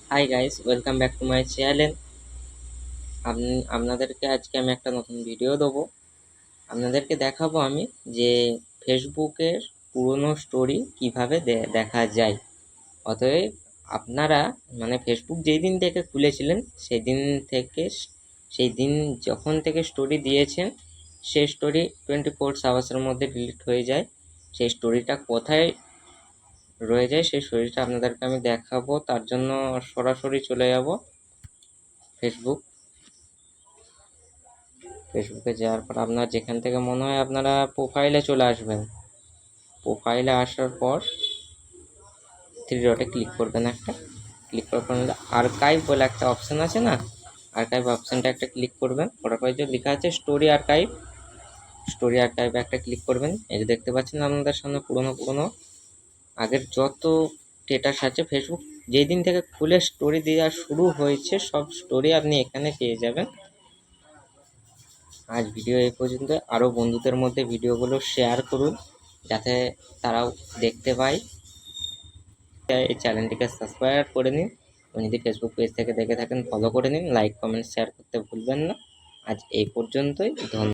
Hi guys, welcome back to my channel. আপনাদেরকে আজকে আমি একটা নতুন ভিডিও দেবো। আপনাদেরকে দেখাবো আমি যে ফেসবুকের পুরনো স্টোরি কিভাবে দেখা যায়। অতএব আপনারা ফেসবুক যেই দিন থেকে খুলেছিলেন সেই দিন যখন থেকে স্টোরি দিয়েছেন, সেই স্টোরি 24 আওয়ার্সের মধ্যে ডিলিট হয়ে যায়। সেই স্টোরিটা কোথায় রয়ে যায় সেই স্টোরিটা আপনাদেরকে আমি দেখাবো। তার জন্য সরাসরি চলে যাব ফেসবুকে যাওয়ার পর আপনার যেখান থেকে মনে হয় আপনারা প্রোফাইলে চলে আসবেন। প্রোফাইলে আসার পর থ্রি ডটে ক্লিক করবেন, ক্লিক করার পর আর্কাইভ বলে একটা অপশান আছে না, আর্কাইভ অপশানটা একটা ক্লিক করবেন। করার পর যে লেখা আছে স্টোরি আর্কাইভে একটা ক্লিক করবেন। এই যে দেখতে পাচ্ছেন আপনাদের সামনে পুরনো আগের যত স্ট্যাটাস আছে, ফেসবুক যেই দিন থেকে খুলে স্টোরি দেওয়া শুরু হয়েছে সব স্টোরি আপনি এখানে পেয়ে যাবেন। আজ ভিডিও এই পর্যন্ত। আরও বন্ধুদের মধ্যে ভিডিওগুলো শেয়ার করুন যাতে তারাও দেখতে পায়। এই চ্যানেলটিকে সাবস্ক্রাইব করে নিন। যদি ফেসবুক পেজ থেকে দেখে থাকেন ফলো করে নিন। লাইক, কমেন্ট, শেয়ার করতে ভুলবেন না। আজ এই পর্যন্তই। ধন্যবাদ।